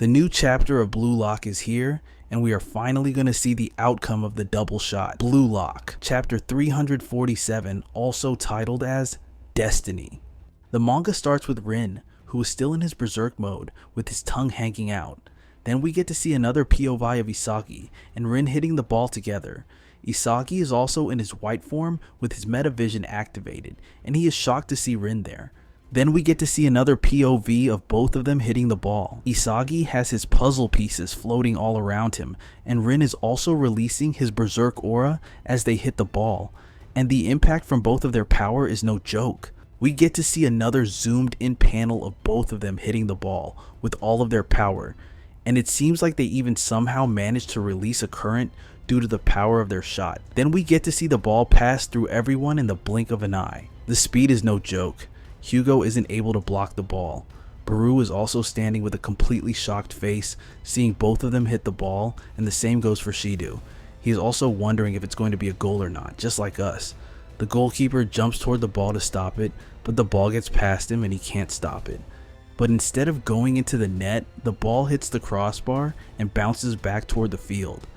The new chapter of Blue Lock is here, and we are finally going to see the outcome of the double shot. Blue Lock, chapter 347, also titled as Destiny. The manga starts with Rin, who is still in his berserk mode, with his tongue hanging out. Then we get to see another POV of Isagi and Rin hitting the ball together. Isagi is also in his white form with his metavision activated, and he is shocked to see Rin there. Then we get to see another POV of both of them hitting the ball. Isagi has his puzzle pieces floating all around him, and Rin is also releasing his berserk aura as they hit the ball, and the impact from both of their power is no joke. We get to see another zoomed in panel of both of them hitting the ball with all of their power, and it seems like they even somehow managed to release a current due to the power of their shot. Then we get to see the ball pass through everyone in the blink of an eye. The speed is no joke. Hugo isn't able to block the ball. Baru is also standing with a completely shocked face, seeing both of them hit the ball, and the same goes for Shido. He is also wondering if it's going to be a goal or not, just like us. The goalkeeper jumps toward the ball to stop it, but the ball gets past him and he can't stop it. But instead of going into the net, the ball hits the crossbar and bounces back toward the field.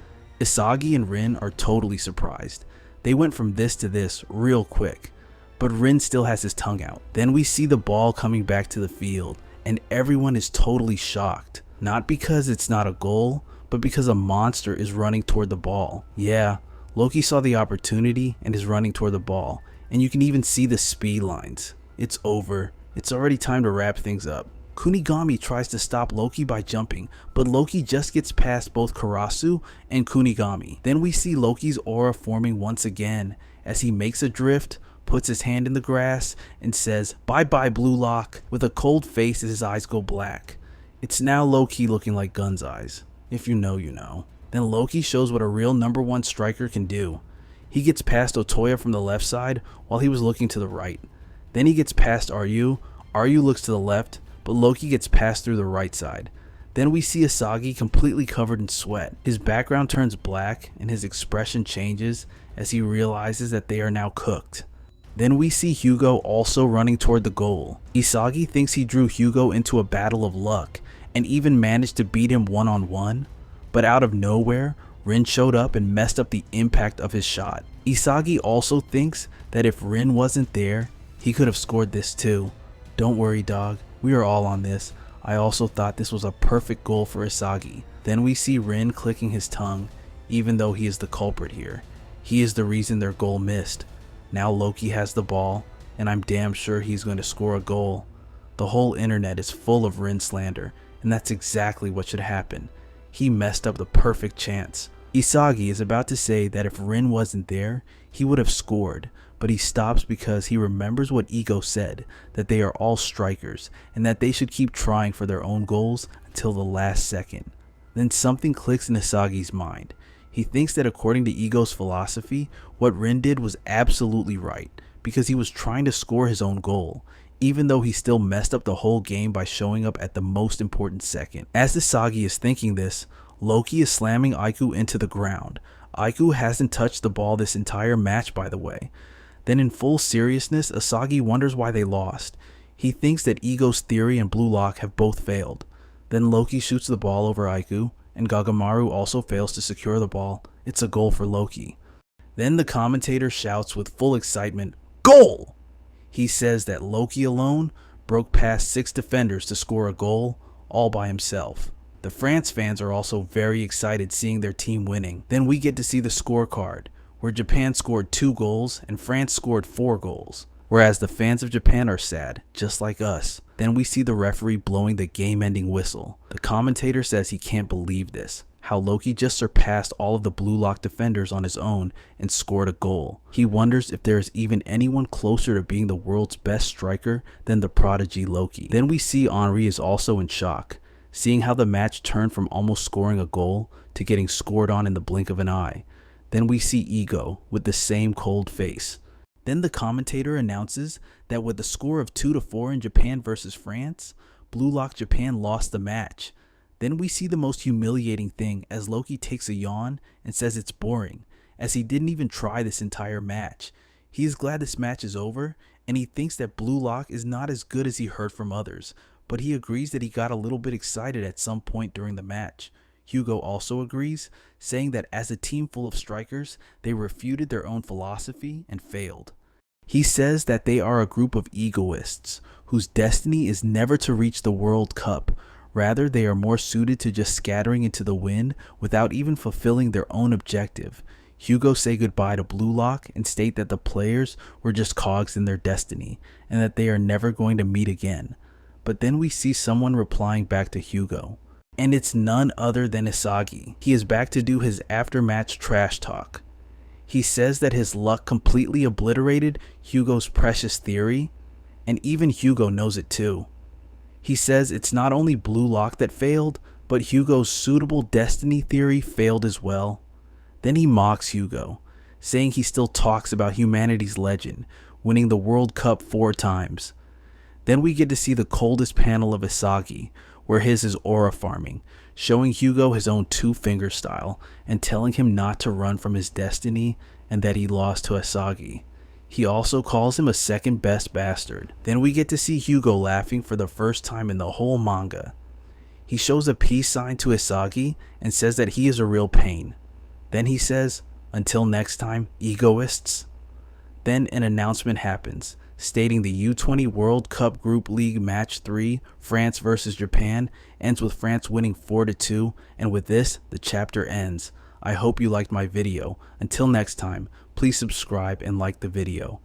Isagi and Rin are totally surprised. They went from this to this real quick, but Rin still has his tongue out. Then we see the ball coming back to the field, and everyone is totally shocked. Not because it's not a goal, but because a monster is running toward the ball. Yeah, Loki saw the opportunity and is running toward the ball, and you can even see the speed lines. It's over. It's already time to wrap things up. Kunigami tries to stop Loki by jumping, but Loki just gets past both Karasu and Kunigami. Then we see Loki's aura forming once again as he makes a drift, puts his hand in the grass, and says, "Bye bye Blue Lock," with a cold face as his eyes go black. It's now Loki looking like Gun's eyes. If you know, you know. Then Loki shows what a real #1 striker can do. He gets past Otoya from the left side while he was looking to the right. Then he gets past Ryu. Ryu looks to the left, but Loki gets passed through the right side. Then we see Isagi completely covered in sweat. His background turns black and his expression changes as he realizes that they are now cooked. Then we see Hugo also running toward the goal. Isagi thinks he drew Hugo into a battle of luck and even managed to beat him one-on-one, but out of nowhere, Rin showed up and messed up the impact of his shot. Isagi also thinks that if Rin wasn't there, he could have scored this too. Don't worry dog, we are all on this. I also thought this was a perfect goal for Isagi. Then we see Rin clicking his tongue, even though he is the culprit here. He is the reason their goal missed. Now Loki has the ball, and I'm damn sure he's going to score a goal. The whole internet is full of Rin slander, and that's exactly what should happen. He messed up the perfect chance. Isagi is about to say that if Rin wasn't there, he would have scored, but he stops because he remembers what Ego said, that they are all strikers, and that they should keep trying for their own goals until the last second. Then something clicks in Isagi's mind. He thinks that according to Ego's philosophy, what Rin did was absolutely right, because he was trying to score his own goal, even though he still messed up the whole game by showing up at the most important second. As Isagi is thinking this, Loki is slamming Aiku into the ground. Aiku hasn't touched the ball this entire match, by the way. Then in full seriousness, Isagi wonders why they lost. He thinks that Ego's theory and Blue Lock have both failed. Then Loki shoots the ball over Aiku, and Gagamaru also fails to secure the ball. It's a goal for Loki. Then the commentator shouts with full excitement, "Goal!" He says that Loki alone broke past 6 defenders to score a goal, all by himself. The France fans are also very excited seeing their team winning. Then we get to see the scorecard, where Japan scored 2 goals and France scored 4 goals, whereas the fans of Japan are sad, just like us. Then we see the referee blowing the game-ending whistle. The commentator says he can't believe this, how Loki just surpassed all of the Blue Lock defenders on his own and scored a goal. He wonders if there is even anyone closer to being the world's best striker than the prodigy Loki. Then we see Henri is also in shock, seeing how the match turned from almost scoring a goal to getting scored on in the blink of an eye. Then we see Ego with the same cold face. Then the commentator announces that with the score of 2-4 in Japan versus France, Blue Lock Japan lost the match. Then we see the most humiliating thing as Loki takes a yawn and says it's boring, as he didn't even try this entire match. He is glad this match is over, and he thinks that Blue Lock is not as good as he heard from others, but he agrees that he got a little bit excited at some point during the match. Hugo also agrees, saying that as a team full of strikers, they refuted their own philosophy and failed. He says that they are a group of egoists whose destiny is never to reach the World Cup. Rather, they are more suited to just scattering into the wind without even fulfilling their own objective. Hugo say goodbye to BLUELOCK and state that the players were just cogs in their destiny and that they are never going to meet again. But then we see someone replying back to Hugo. And it's none other than Isagi. He is back to do his after-match trash talk. He says that his luck completely obliterated Hugo's precious theory, and even Hugo knows it too. He says it's not only BLUELOCK that failed, but Hugo's suitable destiny theory failed as well. Then he mocks Hugo, saying he still talks about humanity's legend, winning the World Cup 4 times. Then we get to see the coldest panel of Isagi, where his is aura farming, showing Hugo his own two-finger style and telling him not to run from his destiny and that he lost to Isagi. He also calls him a second best bastard. Then we get to see Hugo laughing for the first time in the whole manga. He shows a peace sign to Isagi and says that he is a real pain. Then he says, "Until next time, egoists." Then an announcement happens, stating the U20 World Cup Group League Match 3, France vs Japan, ends with France winning 4-2, and with this, the chapter ends. I hope you liked my video. Until next time, please subscribe and like the video.